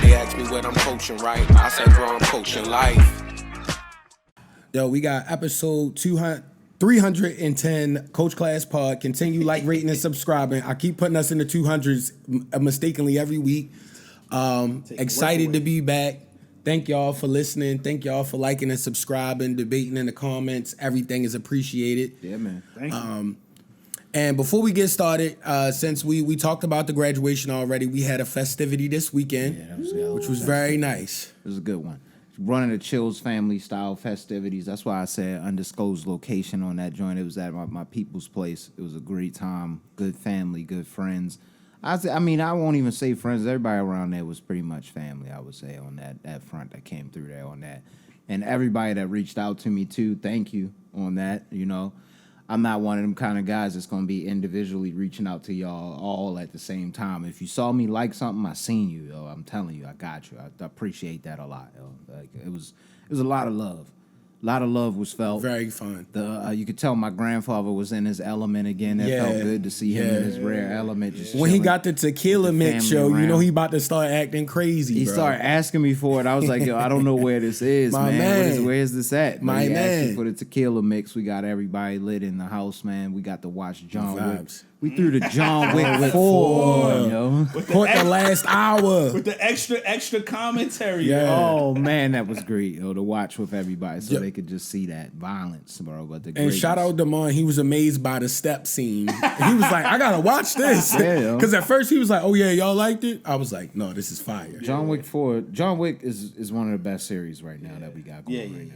They ask me what I'm coaching, right? I said, bro, I'm coaching life. Yo, we got episode 310 Coach Class Pod. Continue rating, and subscribing. I keep putting us in the 200s mistakenly every week. Excited to be back. Thank y'all for listening. Thank y'all for liking and subscribing, debating in the comments. Everything is appreciated. Yeah, man. Thank you. And before we get started, since we talked about the graduation already, we had a festivity this weekend, which was very nice. It was a good one. Running the Chills family style festivities. That's why I said undisclosed location on that joint. It was at my people's place. It was a great time. Good family, good friends. I won't even say friends. Everybody around there was pretty much family, I would say, on that front that came through there on that. And everybody that reached out to me, too, thank you on that, you know. I'm not one of them kind of guys that's going to be individually reaching out to y'all all at the same time. If you saw me like something, I seen you, yo. I'm telling you, I got you. I appreciate that a lot, yo. Like, it was a lot of love. A lot of love was felt. Very fun. You could tell my grandfather was in his element again. It felt good to see him in his rare element. Just when he got the tequila mix, yo, you know he about to start acting crazy. He started asking me for it. I was like, yo, I don't know where this is, man. Where's this at? My man. Asked for the tequila mix. We got everybody lit in the house, man. We got to watch John Wick. We threw the John Wick 4, yo. Caught the last hour. With the extra commentary. Yeah. Oh, man, that was great, yo, to watch with everybody so they could just see that violence, bro. But and shout out Damon, he was amazed by the step scene. He was like, I gotta watch this. Because at first he was like, oh yeah, y'all liked it? I was like, no, this is fire. John Wick 4, John Wick is one of the best series right now that we got going right now.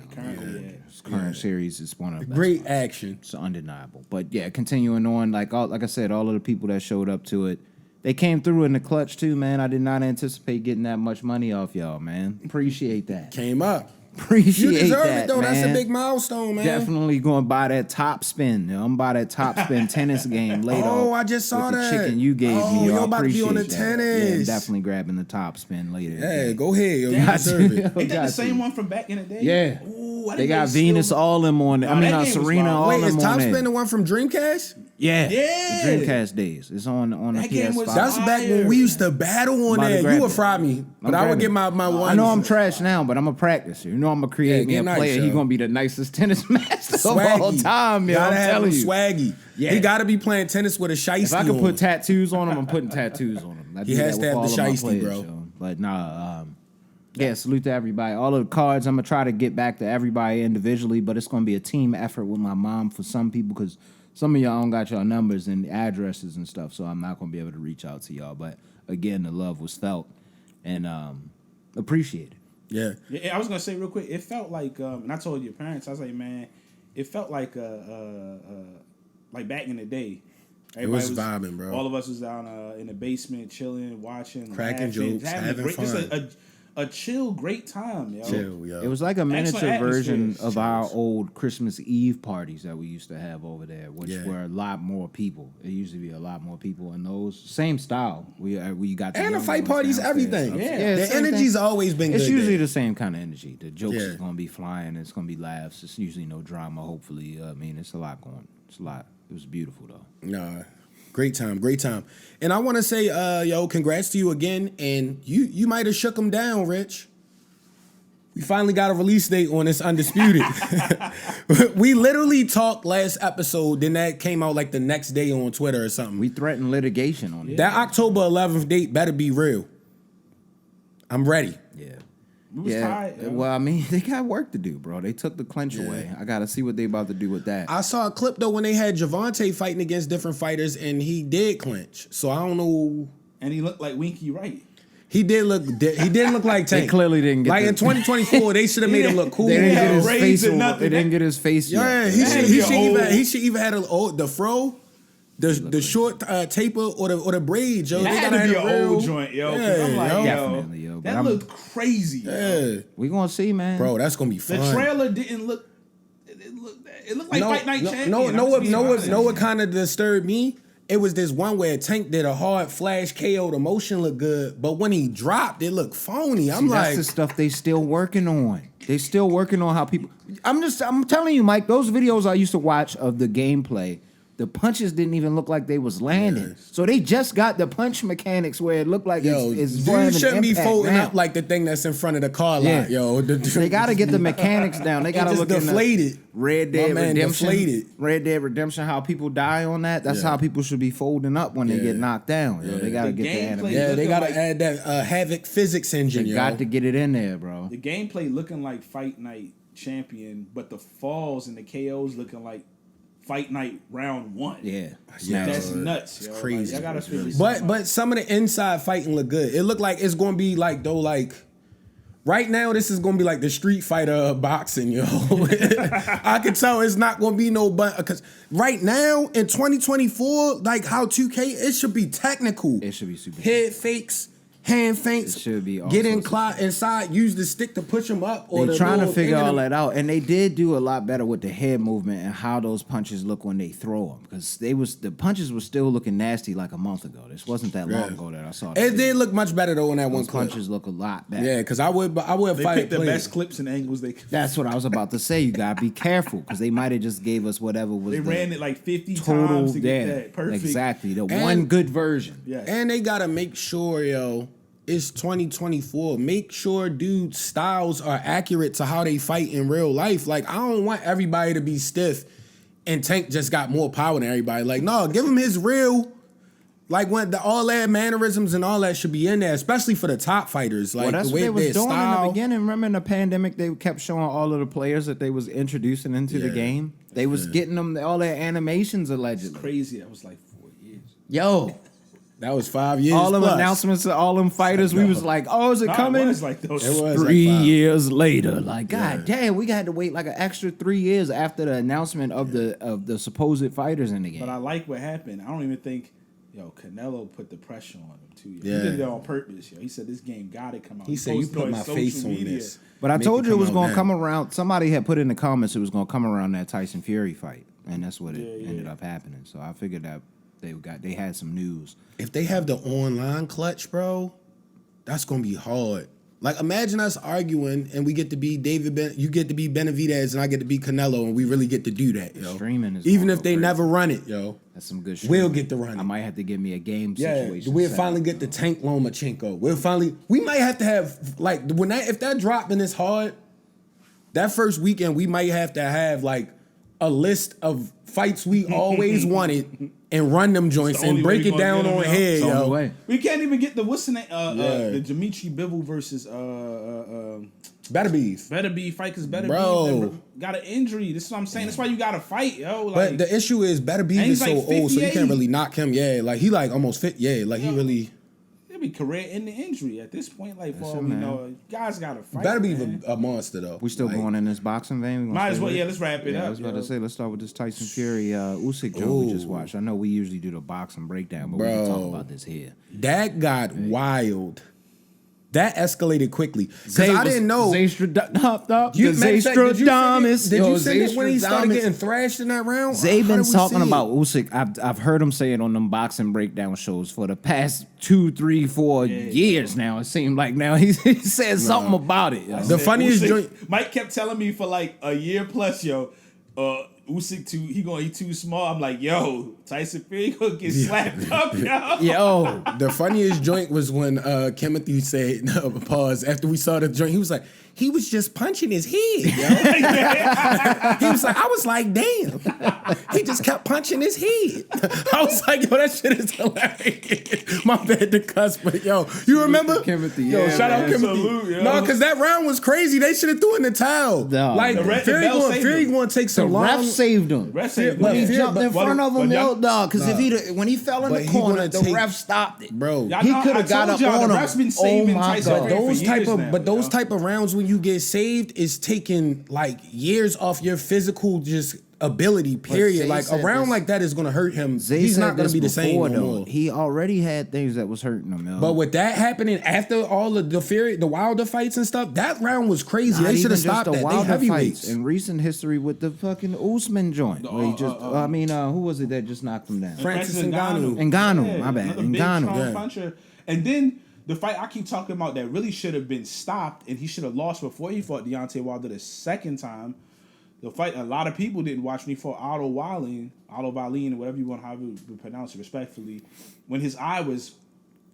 Current series is one of the best. Great action. It's undeniable. But yeah, continuing on, like I said, all of the people that showed up to it, they came through in the clutch too, man. I did not anticipate getting that much money off y'all, man. Appreciate that. Came up. Appreciate you deserve that, it, though. Man. That's a big milestone, man. Definitely going to buy that top spin. I'm buy that top spin tennis game later. Oh, I just saw with that. The chicken you gave me. You're about to be on the that. tennis. Yeah, I'm definitely grabbing the top spin later. Yeah, go ahead. Yo, you deserve it. Ain't that the same one from back in the day? Yeah. Ooh, they got Venus all them on it. Serena all them on it. Wait, is Top Spin the one from Dreamcast? Yeah. The Dreamcast days. It's on the PS5. That's back when we used to battle on there. You would fry me, but I would get my one. I know I'm trash now, but I'm a practicer. You know I'm going to create me a player. He's going to be the nicest tennis master of all time, yo. I'm telling you. Swaggy. Yeah. He got to be playing tennis with a shiesty. If I could put tattoos on him, I'm putting tattoos on him. He has to have the shiesty, bro. But yeah, salute to everybody. All of the cards, I'm going to try to get back to everybody individually, but it's going to be a team effort with my mom for some people because some of y'all don't got y'all numbers and addresses and stuff, so I'm not going to be able to reach out to y'all. But again, the love was felt and appreciated. Yeah. I was going to say real quick, it felt like, and I told your parents, I was like, man, it felt like back in the day. Everybody was vibing, bro. All of us was down in the basement, chilling, watching, cracking laughing, jokes, having fun. Just a chill, great time, yo. Chill, yo. It was like a miniature version of our old Christmas Eve parties that we used to have over there, which were a lot more people. It used to be a lot more people in those. Same style. We got and the fight parties, everything. Yeah, the energy's always been good. It's usually the same kind of energy. The jokes is going to be flying. It's going to be laughs. It's usually no drama, hopefully. I mean, it's a lot going. It's a lot. It was beautiful, though. Nah. Great time. And I want to say, yo, congrats to you again. And you might have shook them down, Rich. We finally got a release date on this Undisputed. We literally talked last episode, then that came out like the next day on Twitter or something. We threatened litigation on it. That October 11th date better be real. I'm ready. Yeah. We was tired. Well, I mean, they got work to do, bro. They took the clinch away. I got to see what they about to do with that. I saw a clip, though, when they had Javante fighting against different fighters, and he did clinch. So I don't know. And he looked like Winky Wright. He didn't look like Tank. They clearly didn't get in 2024, they should have made him look cool. They didn't get his face. They didn't get his face yet. Yeah, he should even had the fro. The short taper or the braids, yo. That had to be an old joint, yo. Yeah, I'm like, definitely, yo. That looked crazy. Yeah, we gonna see, man. Bro, that's gonna be fun. The trailer didn't look. It looked like Fight Night Champion. No, what kind of disturbed me? It was this one where Tank did a hard flash KO. The motion looked good, but when he dropped, it looked phony. That's the stuff they still working on. They still working on how people. I'm telling you, Mike. Those videos I used to watch of the gameplay the punches didn't even look like they was landing. So they just got the punch mechanics where it looked like Yo, it's dude shouldn't be folding now. up like the thing that's in front of the car lot, yo. They got to get the mechanics down. They got to just look deflated. in the Red My Dead man Redemption. deflated. Red Dead Redemption, how people die on that. That's Yeah. how people should be folding up when they get knocked down. Yo. They got to The get the gameplay- animation. Yeah, they looking gotta like- add that Havoc physics engine, They yo. got to get it in there, bro. The gameplay looking like Fight Night Champion, but the falls and the KOs looking like Fight Night Round 1. Yeah. That's Yo, nuts. it's Yo. crazy. Like, I gotta figure something But out. but some of the inside fighting look good. It looked like it's gonna be like though like right now this is gonna be like the Street Fighter of boxing, yo. I can tell it's not gonna be no but because right now in 2024, like how 2K, it should be technical. It should be super. Head fakes, hand feints. It should be all get in sorts of inside, use the stick to push them up. Or They're the trying to little figure thing in all them. that out, and they did do a lot better with the head movement and how those punches look when they throw them. Because the punches were still looking nasty like a month ago. This wasn't that long ago that I saw. It did look much better though in that one Those clip. punches look a lot better. Yeah, because I would they fight picked the players. best clips and angles they could. That's what I was about to say. You gotta be careful because they might have just gave us whatever was They the ran it like 50 total times to get there. that perfect. Exactly, the And- one good version. Yeah. And they gotta make sure, yo, it's 2024. Make sure dudes' styles are accurate to how they fight in real life. Like, I don't want everybody to be stiff and Tank just got more power than everybody. Like, no, give him his real. Like when all that mannerisms and all that should be in there, especially for the top fighters. Like Well, that's the what way they was their doing in style. the beginning. Remember in the pandemic, they kept showing all of the players that they was introducing into the Yeah. game. They was getting them all their animations allegedly. Crazy. That was like 4 years. Yo, That was 5 years. all them plus. announcements of all them fighters, we was like, oh, is it Nah, coming? It was like those. It was 3 like 5. years later. Like, god damn, we had to wait like an extra 3 years after the announcement of the supposed fighters in the game. But I like what happened. I don't even think, Canelo put the pressure on him too. Yo. Yeah. He did it on purpose. Yo. He said this game got to come out. He said, "You posted put on my his face social on media. this." But I Make told it you it come was out going to now. come around. Somebody had put in the comments it was going to come around that Tyson Fury fight, and that's what it Yeah, ended yeah. up happening. So I figured that they had some news. If they have the online clutch, bro, that's gonna be hard. Like, imagine us arguing and we get to be you get to be Benavidez and I get to be Canelo and we really get to do that, yo. Streaming is Even gonna if go they crazy. never run it, yo. That's some good shit. We'll get to run it. I might have to give me a game Yeah, situation. we'll set finally up. get the Tank Lomachenko. We might have to have like if that drop and it's hard, that first weekend we might have to have like a list of fights we always wanted and run them joints the and only way break we it gonna down get 'em, on yo. here, It's the only yo. way. We can't even get the what's the name? Yeah. The Dimitri Bivol versus Better beef. Better Be fight because Better Bro. Be got an injury. This is what I'm saying. That's why you got to fight, yo. Like, But the issue is Better Beef And is he's so like old, so you 58. can't really knock him. Yeah, like he like almost fit. Yeah, like he really. it'd be career ending injury at this point. Like, for all it, we man. know, guys got to fight. Better Beef man. a monster though. We still Like, going in this boxing vein? We gonna Might as stay well. with Yeah, it? let's wrap it Yeah, up. I was about yo. to say, let's start with this Tyson Fury Usyk joint we just Ooh. watched. I know we usually do the boxing breakdown, but we can talk Bro. about this here. That got wild. That escalated quickly because I didn't know. You, Matter of fact, did you send it when he started getting thrashed in that round? Zay How been did we talking see it? about Usyk. I've heard him say it on them boxing breakdown shows for the past 2, 3, 4 years now. It seemed like now he said something about it. yo. The funniest Usyk- joint- Mike kept telling me for like a year plus, yo. Usyk he too small. I'm like, yo, Tyson Fury gonna get slapped up, yo. Yo, The funniest joint was when Timothy said, no, pause, after we saw the joint, he was like, he was just punching his head, yo. He was like, I was like, damn. He just kept punching his head. I was like, yo, that shit is hilarious. My bad to cuss, but yo, you remember? Timothy, Yo, yeah, shout out man. Timothy. Salute, yo. No, because that round was crazy. They should have threw in the towel. No, like, man. The bell saved Fury him. going to take the some long... ref saved him. Ref saved But He him. Fear- jumped in but- front of him, but yo, y'all- dog. Because when he fell in But the he corner, gonna the take- ref stopped it. Bro. Y'all He know- coulda I got told up y'all, on the him. ref's been Oh saving my Tyson God. Fury for Those type years of now, but those yo. type of rounds when you get saved is taking like years off your physical just ability. Period. Zay like a said round this- like that is gonna hurt him. Zay He's said not gonna this be the same before, no though. more. He already had things that was hurting him, yo. But with that happening after all of the Wilder fights and stuff, that round was crazy. Not They should even have just stopped the that. They Wilder heavyweights. fights in recent history with the fucking Usman joint. Where he just, who was it that just knocked him down? Francis Ngannou. Ngannou, my bad. Another big, Ngannou. strong Yeah. puncher. And then the fight I keep talking about that really should have been stopped and he should have lost before he fought Deontay Wilder the second time. the fight. A lot of people didn't watch when he fought Otto Wallin, or whatever you want, how you pronounce it respectfully. When his eye was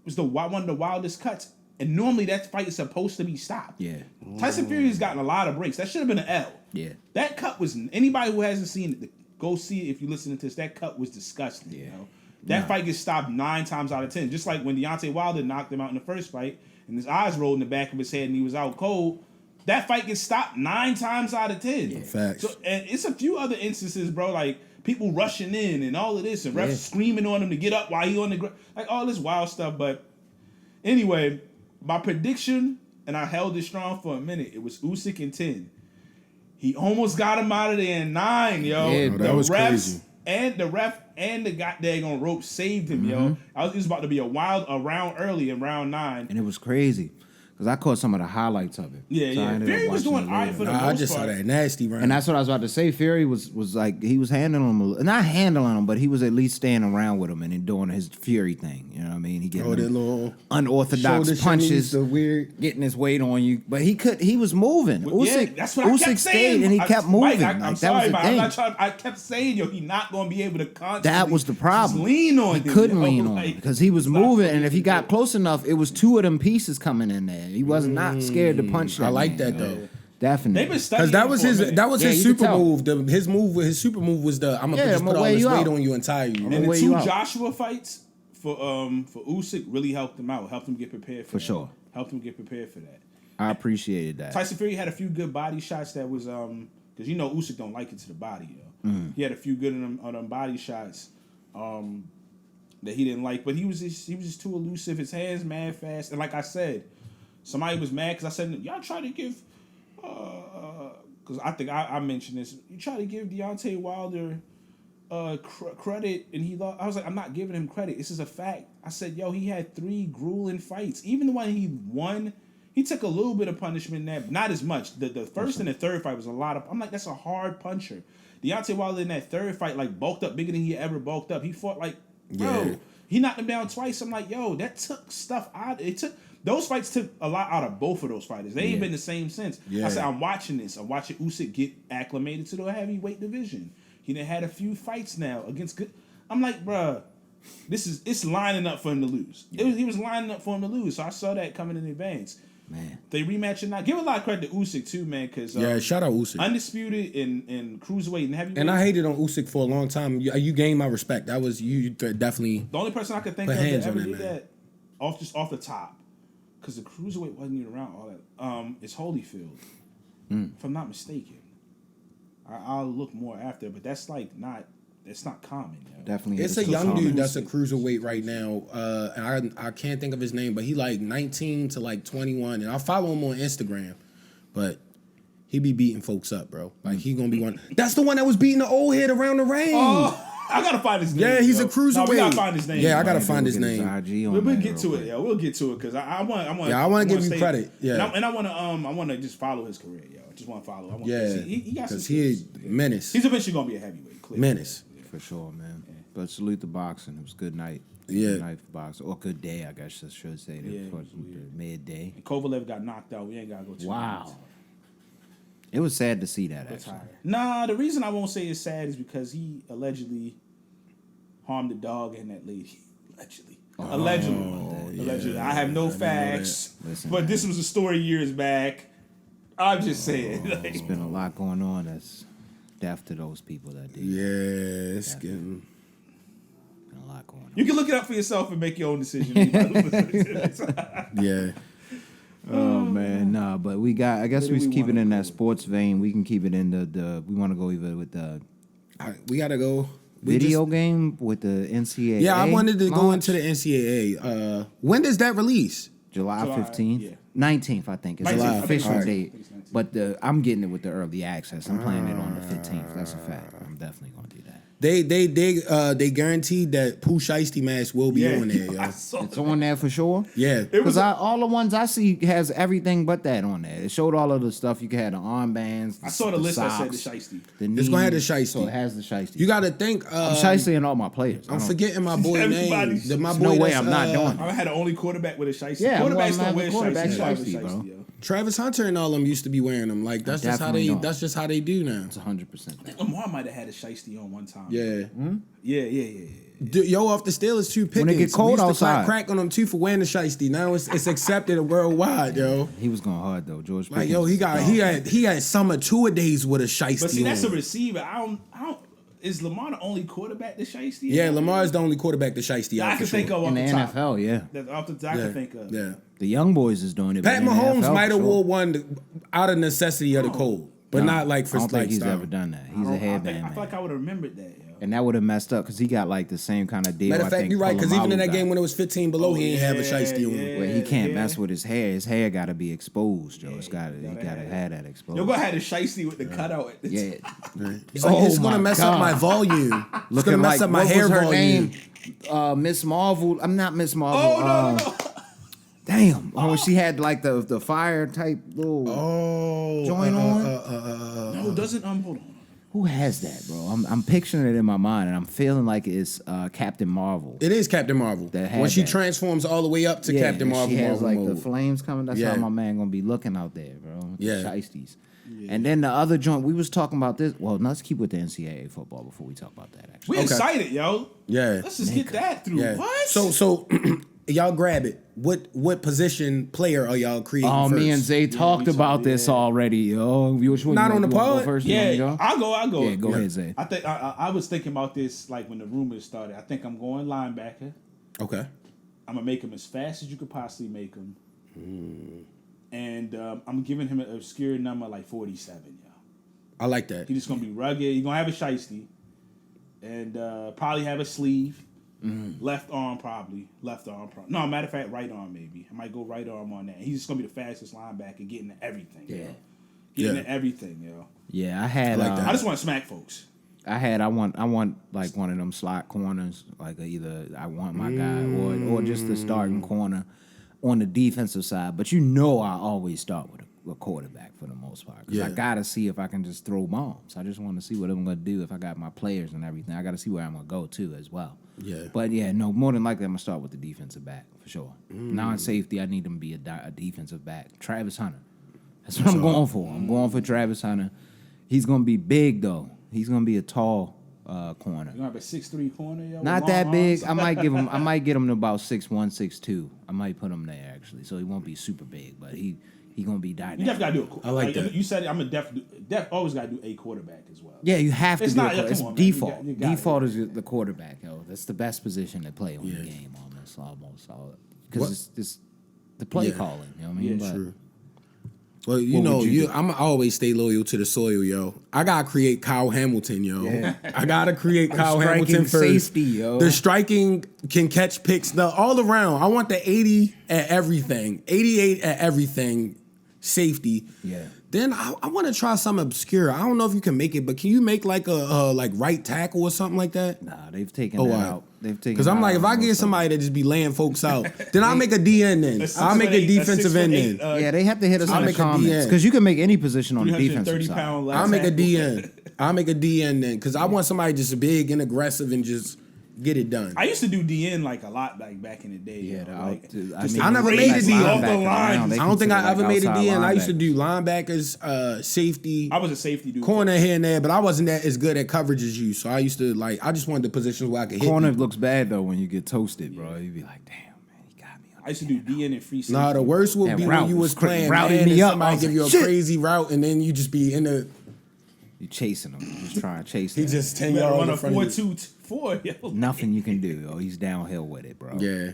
one of the wildest cuts, and normally that fight is supposed to be stopped. Yeah. Tyson Fury has gotten a lot of breaks. That should have been an L. Yeah. That cut was, anybody who hasn't seen it, go see it if you're listening to this. That cut was disgusting. Yeah. You know? That fight gets stopped 9 times out of 10. Just like when Deontay Wilder knocked him out in the first fight, and his eyes rolled in the back of his head and he was out cold. That fight gets stopped 9 times out of 10. Yeah. Facts. So, and it's a few other instances, bro, like people rushing in and all of this, and refs screaming on him to get up while he on the ground, like all this wild stuff. But anyway, my prediction, and I held it strong for a minute, it was Usyk in 10. He almost got him out of there in 9, yo. Yeah, bro, that was crazy. And the ref and the goddamn rope saved him, yo. It was about to be a round early in round 9. And it was crazy because I caught some of the highlights of it. Yeah, So I yeah. ended up Fury was watching doing it all right later. for the Nah, I most just saw part. that nasty round. And that's what I was about to say. Fury was like, he was handling him, not handling him, but he was at least staying around with him and then doing his Fury thing. You know what I mean? He getting that them little unorthodox shoulder punches, shimmies, the weird. getting his weight on you. But he was moving. Yeah, Usyk, that's what I Usyk kept stayed saying. and he kept moving. Mike, I'm Like, that sorry, was the but I'm thing. not trying. I kept saying, yo, he not gonna be able to constantly. That was the problem. Just lean on He him. couldn't yo. lean on Like, him because he was it's not moving, something and if he to got do. close enough, it was 2 of them pieces coming in there. He was not scared to punch. I like man. that though. Definitely. They've been studying Because that him was for a his minute. that was Yeah, his you could super tell. move. His super move was the I'm gonna Yeah, just I'ma put all wear this you weight out. on you and tire you. And the wear 2 you out. Joshua fights for Usyk really helped him out, helped him get prepared for that. sure. Helped him get prepared for that. I appreciated that. Tyson Fury had a few good body shots that was because you know Usyk don't like it to the body, yo. He had a few good on them body shots that he didn't like, but he was just too elusive. His hands mad fast, and like I said, somebody was mad because I said y'all try to give because I think I mentioned this. You try to give Deontay Wilder credit, and he lost. I was like, I'm not giving him credit. This is a fact. I said, yo, he had 3 grueling fights. Even the one he won, he took a little bit of punishment in that, but not as much. The first and the third fight was a lot of. I'm like, that's a hard puncher. Deontay Wilder in that third fight, like, bulked up bigger than he ever bulked up. He fought like, bro, Yeah. he knocked him down twice. I'm like, yo, that took stuff out. Those fights took a lot out of both of those fighters. They ain't been the same since. Yeah. I said, I'm watching this. I'm watching Usyk get acclimated to the heavyweight division. He done had a few fights now against good. I'm like, bruh, it's lining up for him to lose. He was lining up for him to lose. So I saw that coming in advance. Man. They rematch or not. Give a lot of credit to Usyk too, man, because Yeah, shout out Usyk. undisputed in cruiserweight and heavyweight. And I hated on Usyk for a long time. You gained my respect. That was you definitely. The only person I could think Put of that hands ever on did that, man. that off the top, because the cruiserweight wasn't even around all that. It's Holyfield, if I'm not mistaken. I'll look more after, but that's like not. It's not common. Yo. Definitely. It's a still young common. dude that's a cruiserweight right now. And I can't think of his name, but he like 19 to like 21. And I follow him on Instagram. But he be beating folks up, bro. Like he gonna be one. That's the one that was beating the old head around the ring. Oh, I gotta find his name. Yeah, he's yo. a cruiserweight. No, we gotta find his name. Yeah, I yo. gotta Might find go his get name. IG on We'll that get real to quick. it, yeah. We'll get to it because I want. Yeah, I wanna give you stay- credit, yeah. and I want to just follow his career, yo. I just want to follow. I want Yeah, he got some because he skills. menace. He's eventually gonna be a heavyweight. Clearly. Menace. For sure, man. But salute the boxing. It was a good night. Yeah. Good night for boxing. Or good day, I guess I should say. Yeah, For it was weird. the midday. And Kovalev got knocked out. We ain't gotta go too. Wow. It was sad to see that, actually. Nah, the reason I won't say it's sad is because he allegedly harmed the dog and that lady. Allegedly. I have no facts, Listen, but man. this was a story years back. I'm just saying. There's been a lot going on that's death to those people that did. Yeah, it's getting. Been a lot going on. You can look it up for yourself and make your own decision. Anybody who's listening to this. Yeah. Oh man, nah, but we got. I guess Where do we we keep it wanna in go? that sports vein. We can keep it in the. We want to go either with the We gotta go. We video just- game with the NCAA. Yeah, I wanted to go launch? into the NCAA. When does that release? July July, 15th, yeah. 19th, I think. It's 19th, the I think official it's 19th. date. I think it's 19th. But I'm getting it with the early access. I'm playing it on the 15th. That's a fact. I'm definitely gonna do that. They guaranteed that Pooh Shiesty mask will be on there, yo. I saw It's on there for sure. Yeah. It was Because all the ones I see has everything but that on there. It showed all of the stuff. You can have the armbands. I saw the list that said the socks, shiesty. the It's gonna have the knees. shiesty. So it has the shiesty. You got to think. I'm shiesty in all my players. I'm forgetting my boy name. Everybody's- My There's boy no way that's, I'm not doing I had the only quarterback with a shiesty. Yeah, I'm Quarterbacks gonna don't wear have a quarterback shiesty. I have a shiesty, bro. shiesty, yo. Travis Hunter and all them used to be wearing them. Like that's just how definitely they. don't. That's just how they do now. It's 100%. Lamar might have had a shiesty on one time. Yeah. Yeah. Yo, off the Steelers too. Pickens. When it get cold we used to outside. crack on them too for wearing the shiesty. Now it's accepted worldwide, yo. He was going hard though. George Like Pickens. yo, he had summer two-a-days with a shiesty. But see, that's a on. receiver. I don't. Is Lamar the only quarterback that shiesty? Yeah, Lamar is the only quarterback to shiesty I out can for think sure. of off in the the top. NFL, yeah. That off the I Yeah, can think of. yeah. The young boys is doing it. Pat but in the Mahomes NFL, might have for sure. wore one out of necessity of the cold, but No, not like for I don't think he's style. ever done that. He's a I headband feel man. like I would have remembered that. Yo. And that would have messed up because he got like the same kind of deal. Matter of I fact, think you're right, because even in Polamalu that game got. when it was 15 below, he ain't have a shiesty on him. Where he can't yeah. mess with his hair. His hair got to be exposed, Joe. He got to have that exposed. Yo, go ahead a shiesty with the cutout. At the Yeah. It's, like, it's Oh gonna my mess up God. my volume. It's Looking gonna mess like up my what hair was her volume. name? Miss Marvel. I'm not Miss Marvel. Oh no. Damn. Oh, she had like the fire type little. Oh, Joint on? No, doesn't hold on. Who has that, bro? I'm picturing it in my mind, and I'm feeling like it's Captain Marvel. It is Captain Marvel. That had When she that. transforms all the way up to Captain and Marvel, She has Marvel like mode. the flames coming. That's Yeah. how my man gonna be looking out there, bro. With Yeah. the shiesties. And then the other joint, we was talking about this. Well, let's keep with the NCAA football before we talk about that. Actually, We excited, yo. Yeah. Let's just get that through. Yeah. What? So y'all grab it. What position player are y'all creating oh, first? me and Zay talked about this already, yo. Which one Not you on want- the you wanna pod? Go first? You Yeah, wanna go? I'll go. Yeah, go ahead, Zay. I think I was thinking about this like when the rumors started. I think I'm going linebacker. Okay. I'm gonna make him as fast as you could possibly make him, and I'm giving him an obscure number like 47. Yo, I like that. he's just gonna be rugged. He's gonna have a shiesty, and probably have a sleeve. Left arm probably. No, matter of fact, right arm maybe. I might go right arm on that. He's just gonna be the fastest linebacker, getting to everything. Yeah. Yo. Getting Yeah. to everything, yo. Yeah, I had. I like that. I just want to smack folks. I want like one of them slot corners, like either I want my guy or just the starting corner on the defensive side. But you know I always start with a quarterback for the most part. Because I Yeah. gotta see if I can just throw bombs. I just want to see what I'm gonna do if I got my players and everything. I gotta see where I'm gonna go too as well. Yeah. But yeah, no, more than likely I'm gonna start with the defensive back for sure. Non-safety, I need him to be a defensive back. Travis Hunter. That's what I'm going for. I'm going for Travis Hunter. He's gonna be big though. He's gonna be a tall corner. You're gonna have a 6'3" corner, yo. with Not long that big. arms. I might get him to about 6'1", 6'2". I might put him there actually, so he won't be super big, but he gonna be You dynamic. definitely gotta do a I like that. You said it, I'm a always gotta do a quarterback as well. Yeah, you have to It's do not- it. yeah, It's come on, man. You default. got- you got it. Default is the quarterback, yo. That's the best position to play on the game, almost. What- Because it's the play Yeah. calling. You know what I mean? Yeah, But True. Well, you What know, would you do? I'm always stay loyal to the soil, yo. I gotta create Kyle Hamilton, yo. I gotta create Kyle striking Hamilton first. safety, yo. The striking can catch picks, all around. I want the 80 at everything, 88 at everything, safety. Yeah. Then I want to try something obscure. I don't know if you can make it, but can you make like a like right tackle or something like that? nah, they've taken Oh, that all right. out. They've taken. Because I'm that like, out if I most get of somebody that just be laying folks out, then I'll make a DN then. I'll make a defensive end then. them. Yeah, they have to hit us I'll in the make a comments DN. because you can make any position on the defensive 330 side. pound left I'll make a tackle. DN. I'll make a DN then, because I want somebody just big and aggressive and just get it done. I used to do DN like a lot, like back in the day. Yeah, yo. Like, I never made a DN. off the line. I don't think I ever made a DN. I used to do linebackers, safety, I was a safety dude. corner here and there, but I wasn't that as good at coverage as you. So I used to I just wanted the positions where I could hit. Corner people. looks bad though when you get toasted, bro. You'd be like, damn, man, he got me. I used to do DN and free safety. Nah, the worst would That be route when you was was playing routing man me and up. I somebody was give like, you a shit. crazy route and then you just be in the You chasing him, you just trying to chase. he that. just 10 You better yards run in a front of you. 4-2-4, yo. Nothing you can do. Oh, he's downhill with it, bro. Yeah.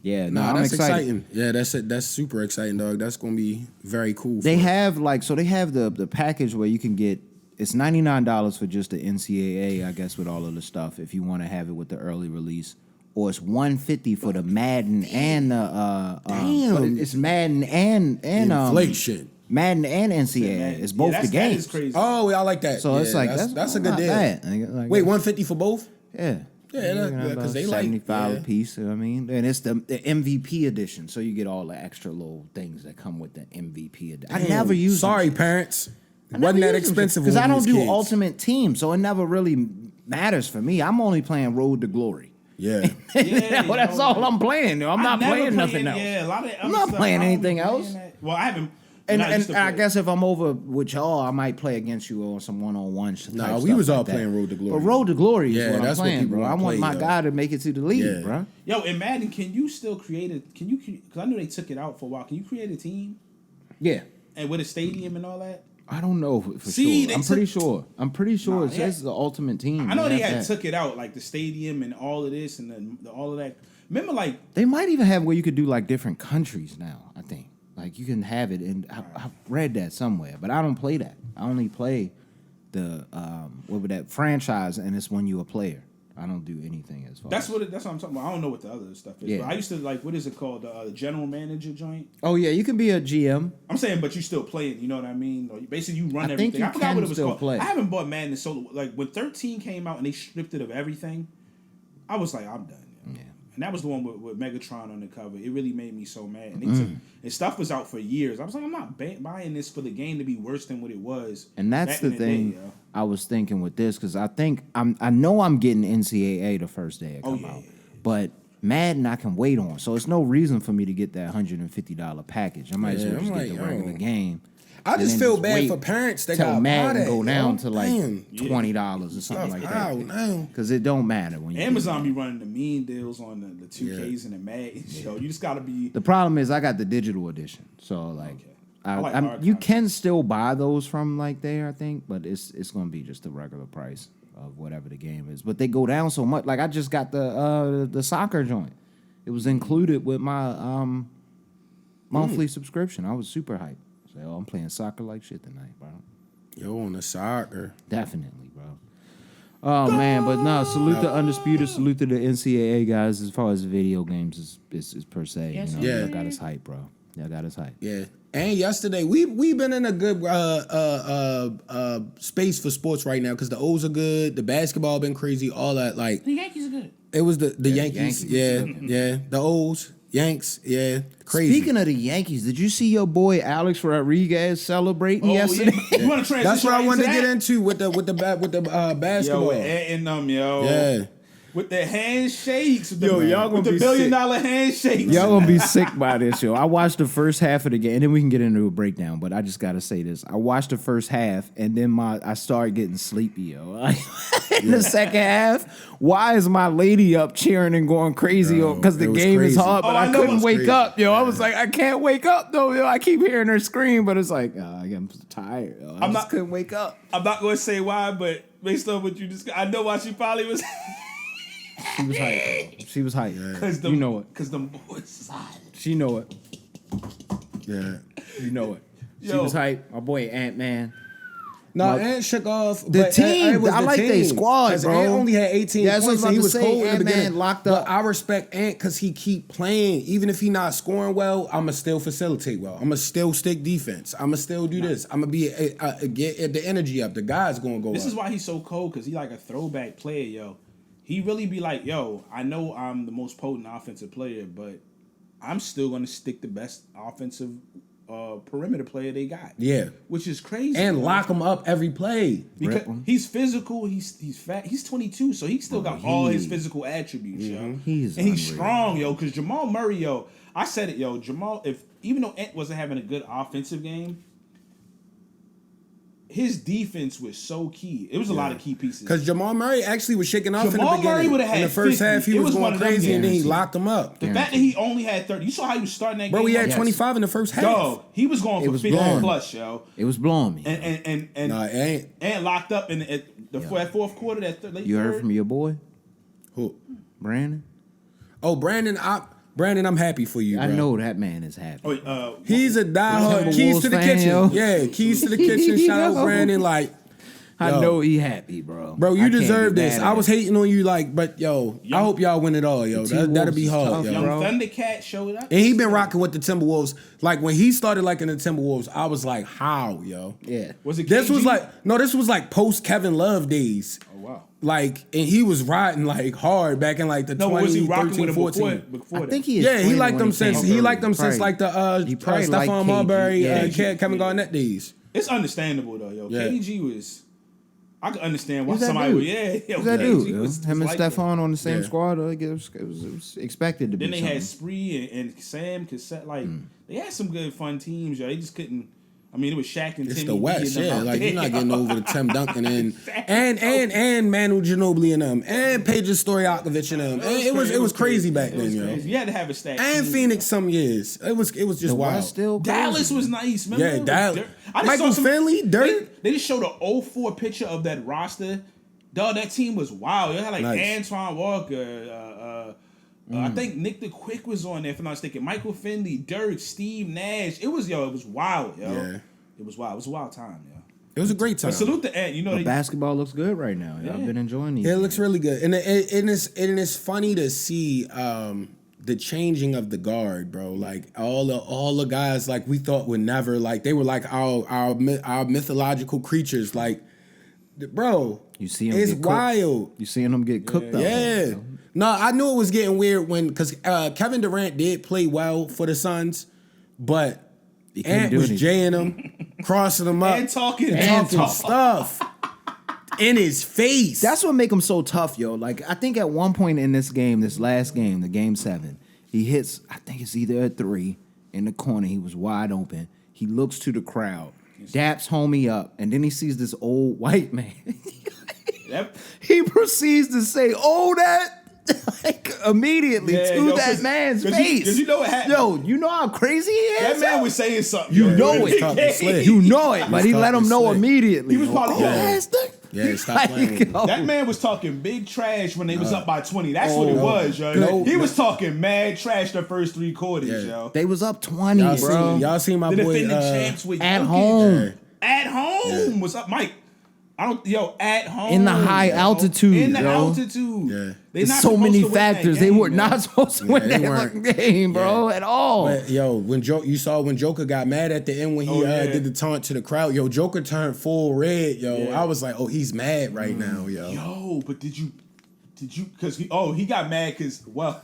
yeah. No, Nah, I'm that's excited. exciting. Yeah, that's super exciting, dog. That's gonna be very cool. They for- have they have the package where you can get it's $99 for just the NCAA, I guess, with all of the stuff if you want to have it with the early release, or it's $150 for the Madden and the Damn. it's Madden and inflation. Madden and NCAA. Madden. It's both the That games. is crazy. Oh, I like that. So Yeah, it's like that's a good not deal. bad, nigga. Like, Wait, 150 for both? Yeah. Yeah, You know, because they about like 75 yeah. a piece, you know what I mean? And it's the MVP edition, so you get all the extra little things that come with the MVP edition. I never use Sorry, parents. It wasn't that expensive because when I we don't was do kids. Ultimate Team, so it never really matters for me. I'm only playing Road to Glory. Yeah. Well, that's all I'm playing. I'm not never playing play nothing else. Yeah, a lot of I'm not playing anything else. Well, I haven't. And, not used and to I play. guess if I'm over with y'all, I might play against you on some one-on-one type Nah, we stuff was all like that. playing Road to Glory. But Road to Glory is Yeah, what I'm that's what playing, people bro. I wanna want play, my though. guy to make it to the league, Yeah. bro. Yo, in Madden, can you still create a? Can you? Because I knew they took it out for a while. Can you create a team Yeah. and with a stadium and all that? I don't know for See, sure. they I'm pretty sure. I'm pretty sure Nah, it they says had- the Ultimate Team. I know they have had that. took it out, like the stadium and all of this and all of that. Remember, like They might even have where you could do like different countries now. I think like you can have it, and I've read that somewhere, but I don't play that. I only play the what would that franchise, and it's when you a player. I don't do anything as far. that's what I'm talking about. I don't know what the other stuff is. Yeah. But I used to like what is it called? The general manager joint. Oh yeah, you can be a GM. I'm saying, but you still play it. You know what I mean? Or basically, you run I think everything. you I forgot can what it was still called. play. I haven't bought Madden in so like when 13 came out and they stripped it of everything. I was like, I'm done. Yeah. And that was the one with Megatron on the cover. It really made me so mad. And, they took, and stuff was out for years. I was like, I'm not buying this for the game to be worse than what it was. And that's back the in thing day, yo. I was thinking with this, because I know I'm getting NCAA the first day it come yeah, out, yeah. but Madden I can wait on, so it's no reason for me to get that $150 package. I might as Yeah, well just I'm get like, the regular yo. game. I and just then feel bad wait for parents that till got Madden bought go it, down yo. to like Damn. $20 or something like Out that. now. Because it don't matter when you Amazon be running the mean deals on the 2Ks and the Madden. So you just got to be. The problem is I got the digital edition, so like, Okay. I like hard you copies. can still buy those from like there, I think, but it's gonna be just the regular price of whatever the game is. But they go down so much. Like I just got the soccer joint. It was included with my monthly subscription. I was super hyped. So I'm playing soccer like shit tonight, bro. Yo, on the soccer. Definitely, bro. Oh man, but no, salute the Undisputed, salute to the NCAA guys as far as video games is per se. Yes, you know, yeah. y'all got us hyped, bro. Y'all got us hyped. Yeah. And yesterday, we been in a good space for sports right now because the O's are good, the basketball been crazy, all that. Like The Yankees are good. it was the Yankees, Yankees yeah, was good. yeah, the O's, Yanks, yeah, crazy. Speaking of the Yankees, did you see your boy Alex Rodriguez celebrating yesterday? Yeah. You want to transition? That's what I right wanted to into get that? into with the basketball. Yo, and them, yo. Yeah. With the handshakes. With Yo, the, y'all gonna with the be $1 billion sick. handshakes. Y'all gonna be sick by this, yo. I watched the first half of the game, and then we can get into a breakdown. But I just gotta say this: I watched the first half, and then I started getting sleepy, yo. In the second half, why is my lady up cheering and going crazy? Yo, Because the it was game is crazy. hard, but Oh, I I know couldn't it's wake crazy. up, yo. I was like, I can't wake up though, yo. I keep hearing her scream, but it's like, I'm tired. Yo. I just couldn't wake up. I'm not going to say why, but based on what you just, I know why she probably was. She was hyped. She was hyped. Cause You know it. Because the boys. She know it. Yeah. You know it. She Yo. was hyped. My boy Ant-Man. No, My- Ant shook off. The but team, Ant was I the like they team. squad, 'Cause bro. Ant only had 18 Yeah, that's what I points was and he about was to say. cold in the Ant-Man beginning. locked But up. I respect Ant because he keep playing. Even if he not scoring well, I'ma still facilitate well. I'ma still stick defense. I'ma still do this. I'ma be get the energy up. The guy's gonna go This up. is why he's so cold, because he like a throwback player, yo. He really be like, yo, I know I'm the most potent offensive player, but I'm still going to stick the best offensive perimeter player they got. Yeah. Which is crazy. And yo. lock him up every play. Because Rip him. he's physical, he's fat, he's 22, so he still got all his physical attributes, yo. He's and he's unreal. strong, yo. Because Jamal Murray, yo, I said it, yo. Jamal, even though Ant wasn't having a good offensive game, his defense was so key. It was a lot of key pieces. Because Jamal Murray actually was shaking off Jamal in the Murray beginning. would've had in the first 50. half, he It was was one going of them crazy, and then he games. locked him up. The fact that he only had 30, you saw how he was starting that Bro, game. he had Yes. 25 in the first half. Dog, he was going for was 50 blowing. plus, yo. It was blowing me. And Nah, Ant. locked up in that fourth quarter, late You heard third. from your boy, Who? Brandon? Oh, Brandon, I'm happy for you, bro. I know that man is happy. Oh, wait, He's a diehard. Timberwolves Keys to the fan, kitchen. yo. Yeah, keys to the kitchen. Shout out Yo. Brandon. Like, I Yo. know he happy, bro. Bro, I you can't be deserve mad this. at I was it. hating on you, like, but yo, I hope y'all win it all, yo. The That'll be T-Wolves is hard, tough, yo. Young bro. Thundercat showed up. And he been rocking with the Timberwolves. Like when he started liking the Timberwolves, I was like, how, yo? Yeah. Was it This was KG? this was like post Kevin Love days. Oh wow. Like, and he was riding like hard back in like the No, was he rocking 2013, with him 14. before I that? think he. Yeah, he explained liked when them since came he through. liked them since Probably- like the he probably liked Stephon KG. Marbury, Yeah. Kevin Garnett days. It's understandable though, yo. Yeah. KG was. I could understand why Who's that somebody dude? would. Yeah, yo, Who's that KG dude? Yo? was Him and like that. Stephon on the same Yeah. squad. It was expected to be. Then they had something. Spree and Sam Cassette. Like Mm. they had some good fun teams, yo. They just couldn't. I mean, it was Shaq and It's Timmy. the West, getting them yeah. out Like there, you're not getting yo. over to Tim Duncan and Manu Ginobili and them and Pedro Stojakovic and them. And it was crazy back then, yo. You had to have a stack. And team. Phoenix some years. It was just The wild. West still Dallas crazy. was nice, remember? Yeah, With Dallas. Dirk. I just Michael saw Finley, Dirk. They just showed a 04 picture of that roster. Dog, that team was wild. They had like Nice. Antoine Walker. I think Nick the Quick was on there, if I'm not mistaken. Michael Finley, Dirk, Steve Nash. It was wild, yo. Yeah. It was wild. It was a wild time, yo. It was a great time. But salute the Ant. You know, But they, basketball looks good right now. I've been enjoying these. It looks really good, and it's funny to see the changing of the guard, bro. Like all the guys like we thought would never like they were like our mythological creatures. Like, bro, You see 'em it's get cooked. wild. You seeing them get cooked up. Yeah. No, I knew it was getting weird because Kevin Durant did play well for the Suns, but couldn't Ant do was anything. jaying him, crossing him up, And talking. stuff in his face. That's what make him so tough, yo. Like I think at one point in this game, this last game, the game 7, he hits. I think it's either a 3 in the corner. He was wide open. He looks to the crowd, daps homie up, and then he sees this old white man. That- He proceeds to say, "Oh, that." Like immediately Yeah, to yo, that 'cause- man's 'cause face. you know what happened? Yo, you know how crazy he is. That man yo? was saying something. You yo. know He it. Talking slick. You know it, but he let him know slick. immediately. He was probably- oh, Yeah. bastard. Yeah, stop playing. yo. That man was talking big trash when they was up by 20. That's what it no. was, yo. No. He was talking mad trash the first 3 quarters, Yeah. yo. They was up 20, Y'all bro. seen my The boy defending champs with at Jokic. home. At home. What's up, Mike? At home. In the high yo. altitude, In the yo. altitude. Yeah. They There's not so supposed many to win that factors. They game, were yo. not supposed to win they that weren't. fucking game, bro, at all. But yo, when you saw when Joker got mad at the end when he Oh, yeah. did the taunt to the crowd, yo, Joker turned full red, yo. Yeah. I was like, oh, he's mad right now, yo. Yo, but did you, because he got mad because, well,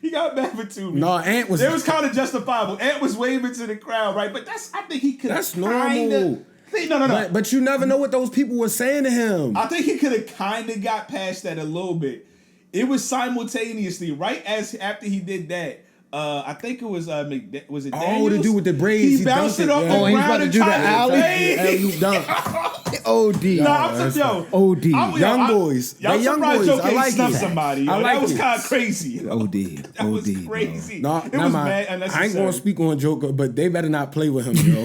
he got mad for 2 reasons. No, Ant was. It was kind of justifiable. Ant was waving to the crowd, right? But I think he could. That's normal. No. But you never know what those people were saying to him. I think he could have kind of got past that a little bit. It was simultaneously right after he did that. I think it was was it Oh, Daniels? to do with the braids. He bounced dunked it off yeah. the Oh, he's ground about to and do the tried to alley? fade. Alley-oop dunk. OD. Nah, I'm just yo. OD. Young boys. Y'all They young surprised boys. Joker I ain't like snuffed it. somebody. I Yo. like That was it. kind of crazy. OD. That was OD, bro. crazy. No, it never was mind. mad I unnecessary. ain't gonna speak on Joker, but they better not play with him, yo.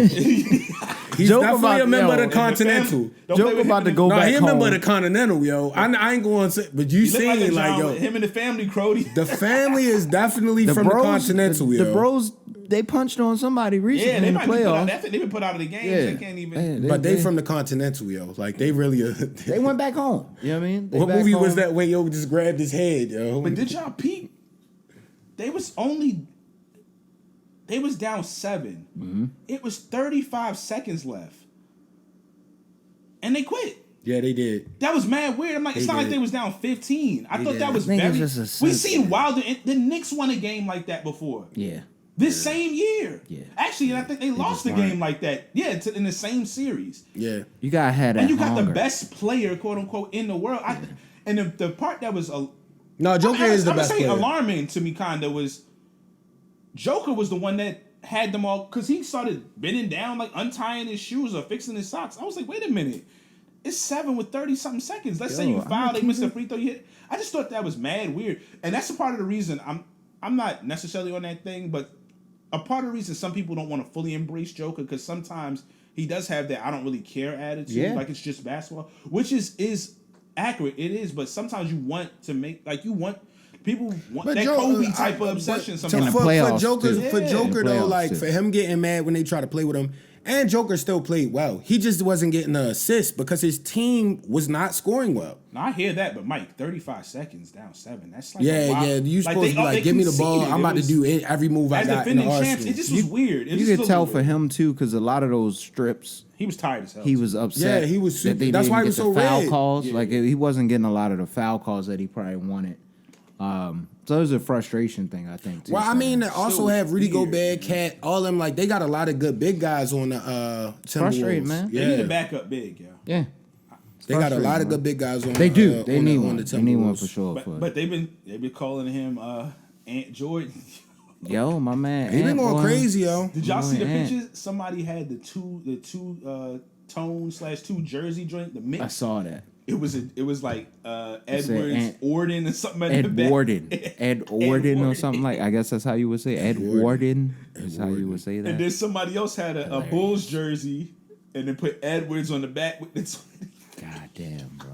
He's Joker definitely about- a member yo, of the Continental. Don't play Joker with about him to and- go No, back he a home. member of the Continental, yo. I ain't going to, but you He look like, seen a like, John, yo, him and the family, Crody. the family is definitely from the Continental, yo. The bros, they punched on somebody recently Yeah, they in the might be put out. playoffs. They've been put out of the games. Yeah. They can't even. Man, But they from the Continental, yo. Like they really. They went back home. You know what I mean? They What back movie was home. that where yo just grabbed his head, yo? But did y'all peep? They was down 7. Mm-hmm. It was 35 seconds left, and they quit. Yeah, they did. That was mad weird. I'm like, it's They not like did. they was down 15. I thought did. that was I think very. it's just a We sense- seen Wilder. The Knicks won a game like that before. Yeah. This same year. Yeah. Actually, I think they lost a just game weren't. like that. Yeah, in the same series. Yeah. You gotta have that And you got hunger. the best player, quote unquote, in the world. And the part that was No, Joker is the best player. alarming to me, kinda was Joker was the one that had them all because he started bending down, like untying his shoes or fixing his socks. I was like, wait a minute, it's 7 with 30-something seconds. Let's say you I'm foul, gonna they missed a keep free throw. You hit. I just thought that was mad weird, and that's a part of the reason I'm not necessarily on that thing, but a part of the reason some people don't want to fully embrace Joker because sometimes he does have that I don't really care attitude, Yeah. like it's just basketball, which is accurate. It is, but sometimes you want to make people want that Kobe type of obsession. In the Sometimes playoffs, for Joker, too. for Yeah. Joker In the though, playoffs, like too. for him getting mad when they try to play with him, And Joker still played well. He just wasn't getting the assist because his team was not scoring well. Now I hear that, but Mike, 35 seconds down 7. That's like Yeah, a wild, yeah. You supposed to be like, give me the ball. conceded. I'm about to do every move I As got in the defending champs, arsenal. it just was weird. It You just could looked tell weird. for him too, because a lot of those strips, He was tired as hell. he was upset. Yeah, he was that super- they that's didn't why he get was the so foul red. calls. Yeah. Like he wasn't getting a lot of the foul calls that he probably wanted. So it was a frustration thing, I think. Too, Well, I so- mean, they also Still have Rudy weird, Gobert, Cat, all them. Like, they got a lot of good big guys on the Timberwolves. Frustrating, man. They need to Yeah, back up big, yo. yeah, they got a frustrating, lot of man. good big guys on. They do. They on need the, one. On the They need one Timberwolves. for sure. But they've been calling him Ant Jordan. Yo, my man, He been Ant, going boy. crazy, yo. Did y'all Boy, see the Ant. pictures? Somebody had the two tone/2 jersey joint, the mix. I saw that. It was like said Edwards Ant- Orden or something. At the Ed back. Warden. Ed Orden or Warden. something like. I guess that's how you would say. Ed Warden is how you would say And that. then somebody else had a Bulls jersey, and then put Edwards on the back with this. God damn, bro.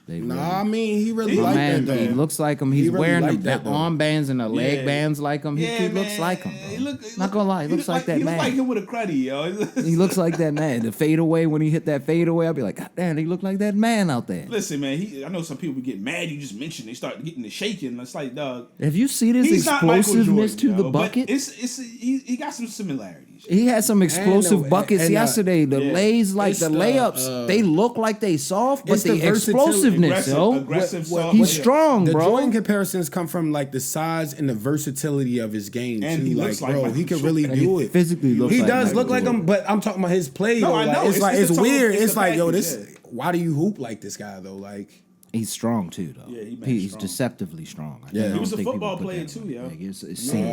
They Nah, I mean, he really My like man, that, he though. looks like him. He's He really wearing like the that, though. armbands and the leg Yeah. bands like him. He looks man. like him. He Bro. look- Not gonna lie, he looks like that He man. look like him with a cruddy, yo. He looks like that man. The fadeaway, when he hit that fadeaway, I'll be like, God damn, he look like that man out there. Listen, man. I know some people get mad. You just mentioned they start getting the shaking. It's like, dog. If you see this He's not Michael explosiveness Jordan, to yo, the but bucket, he got some similarities. he had some explosive And, buckets and, yesterday. The yeah. lays, like It's the the, layups, they look like they soft, but it's the the versatility- explosiveness, yo. aggressive, What- soft. He's yeah. strong, The bro. Jordan comparisons come from like the size and the versatility of his game And too. he Like, looks like bro, Michael he can Jordan. really And do he it. physically looks He like does Michael look like him, Jordan. but I'm talking about his play. No, though. I Like, know. it's It's like the it's total- weird. it's It's the like, yo, package, this. yeah. Why do you hoop like this guy though? Like, He's strong too, though. Yeah, he's strong. deceptively strong. I Yeah. don't He was a think people football put player that too, on. yo. Like, it's seen.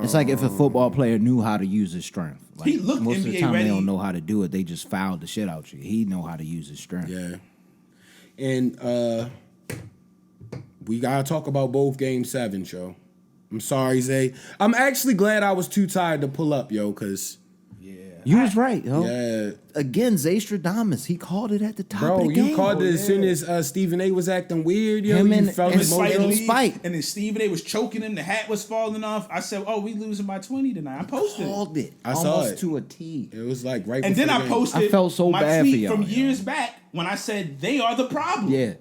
It's like if a football player knew how to use his strength. Like, He looked most of the NBA time ready. they don't know how to do it. They just fouled the shit out you. He know how to use his strength. yeah. And we gotta talk about both game 7, yo. I'm sorry, Zay. I'm actually glad I was too tired to pull up, yo, because You was right, yo. yeah, Again, Zaystradamus, he called it at the top of bro, the game. you called it as soon as Stephen A was acting weird, yo. Him You and- felt and it Spike mojo. Lee. Spike. And then Stephen A was choking him. The hat was falling off. I said, "Oh, we losing by 20 tonight." I posted. Called it. I saw almost it. to a T. It was like right. And then before I the game. posted I felt so my bad for tweet y'all, from yo. years back when I said they are the problem. Yeah.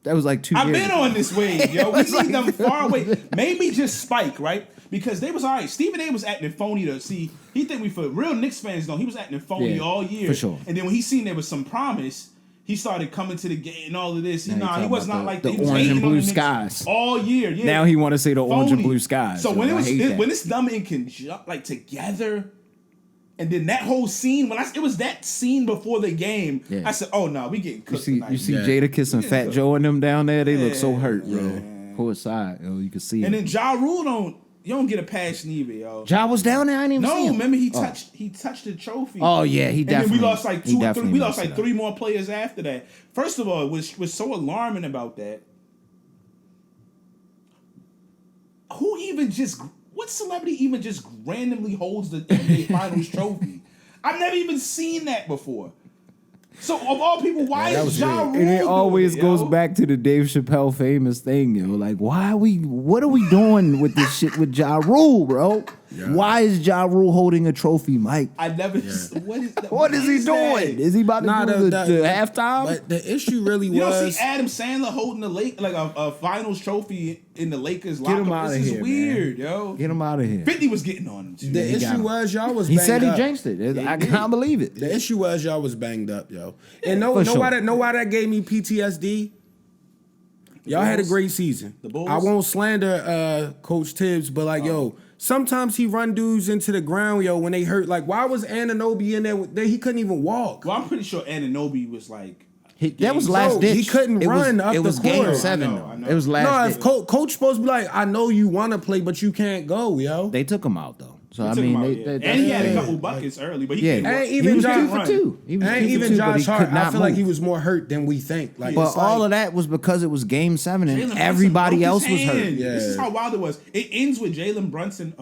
That was like 2 I've years been ago. on this wave, yo. We It's need like- them far away. Maybe just Spike, right? Because they was all right. Stephen A was acting phony to see. He think we for real Knicks fans though. He was acting phony Yeah, all year. for sure. And then when he seen there was some promise, he started coming to the game and all of this. Now he He talking was about not like the that. He was orange and hating on blue the Knicks skies. all year. Yeah. Now he want to say the orange and Phony. blue skies. So yo. when I hate that. when it's them in conjunct, like together, and then that whole scene it was that scene before the game. Yeah. I said, "Oh no, we getting You cooked see, tonight." you see Yeah. Jadakiss and Fat Joe and them down there. They look so Yeah, hurt, bro. yeah. Pull aside, yo. You can see And it. then Ja Rule you don't get a pass neither, yo. Ja was down there. I didn't even see No, him. remember he touched the trophy. Oh yeah, he And definitely. then we lost like he 2 or 3. definitely We lost messed like it up. 3 more players after that. First of all, was so alarming about that. Who even just what celebrity even just randomly holds the NBA Finals trophy? I've never even seen that before. So of all people, why Yeah, that is was Ja weird. Rule And it doing always it, goes yo? back to the Dave Chappelle famous thing, yo. Like, what are we doing with this shit with Ja Rule, bro? Why is Ja Rule holding a trophy, Mike? I never. What is that? What is he that? doing? Is he about to Nah, do the halftime? But the issue really You don't was see Adam Sandler holding a finals trophy in the Lakers Get locker. him out of This is here, weird, man. yo. Get him out of here. 50 was getting on him too. the he got issue him. was y'all was. He banged said he up. jinxed it. I can't believe it. The issue was y'all was banged up, yo. And know For why sure. that gave me PTSD? Y'all had a Bulls? great season. The Bulls? I won't slander Coach Tibbs, but like, yo, sometimes he run dudes into the ground, yo, when they hurt. Like, why was Anunoby in there? He couldn't even walk. Well, I'm pretty sure Anunoby was like. That was last Bro, ditch. he couldn't It was- run up It the was game court. 7 I though. know. It was No, last if ditch. coach supposed to be like, I know you want to play, but you can't go, yo. They took him out though. So I Took mean, him out, they, yeah. that- And he had a yeah. couple buckets early, but he Yeah, couldn't And run. even he was Josh- 2 for 2. He was And 2 for even 2, but Josh he Hart, could I not feel like move. he was more hurt than we think. Like, But it's all like, of that was because it was game 7 and Jalen Brunson everybody broke else his was hurt. hand. Yeah. This is how wild it was. It ends with Jalen Brunson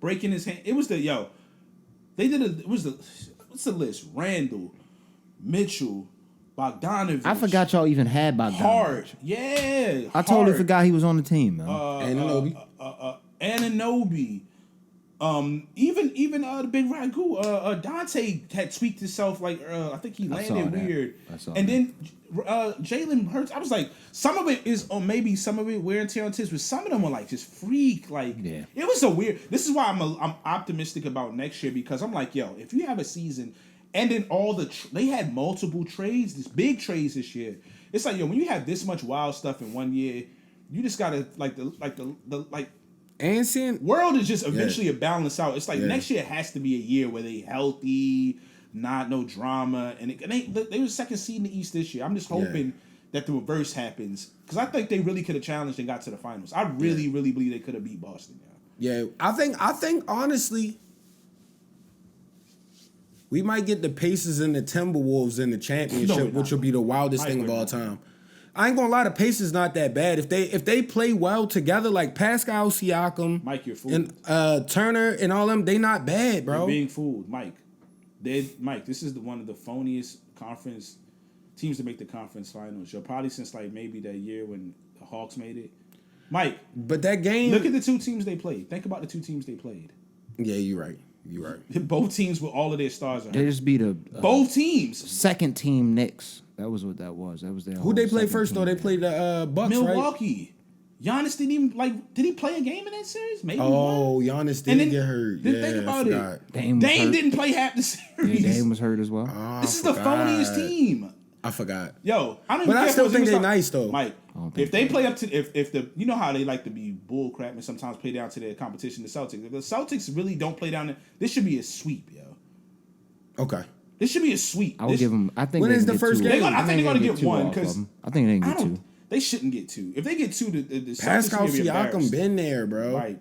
breaking his hand. It was they did what's the list? Randall, Mitchell, Bogdanovich. I forgot y'all even had Bogdanovich. Hart. Yeah. I totally Hart. forgot he was on the team, man. Anunoby. Anunoby. Even the big Ragu, Dante had tweaked himself like I think he saw landed that. weird. I saw and that. then Jalen Hurts. I was like, some of it is, or maybe some of it wear and tear on his, but some of them were like just freak. Like Yeah. it was a weird. This is why I'm optimistic about next year, because I'm like, yo, if you have a season, and then they had multiple trades, this big trades this year. It's like, yo, when you have this much wild stuff in one year, you just gotta like And seeing world is just eventually a balance out. It's like Yeah. next year has to be a year where they healthy, not no drama, and they were second seed in the East this year. I'm just hoping that the reverse happens, because I think they really could have challenged and got to the finals. I really believe they could have beat Boston. yeah, I think honestly, we might get the Pacers and the Timberwolves in the championship, No, we're not. which will be the wildest Mike, thing of we're all not. time. I ain't gonna lie, the Pacers not that bad. If they play well together, like Pascal Siakam, Mike, you're fooled. and Turner and all them, they not bad, bro. You're being fooled, Mike. Mike, this is one of the phoniest conference teams to make the conference finals. You're probably since like maybe that year when the Hawks made it. Mike, But that game, look at the two teams they played. Think about the two teams they played. yeah, you're right. You're right. Both teams with all of their stars are They hurt. just beat a Both teams. second team Knicks. That was what that was. That was their. Who they play first though? They played the Bucks, right? Milwaukee. Giannis didn't even did he play a game in that series? Maybe Oh, one. Giannis And did then- get hurt. then Yeah, think about I it. forgot. Dame, Dame didn't play half the series. Yeah, Dame was hurt as well. Oh, This is I the phoniest forgot. team. I forgot. Yo, I don't even But I care if still it was think they even nice, though. Mike, don't think if they so. play up to if the you know how they like to be bull crap and sometimes play down to their competition, the Celtics. If the Celtics really don't play down, this should be a sweep, yo. Okay. This should be a sweep. I would give them. I think When they is can the get first two. game? I think they're gonna they get two one, off of 'cause them. I think they can I get don't. two. They shouldn't get two. If they get two, the Celtics Pascal will be Siakam embarrassed. been there, bro. Like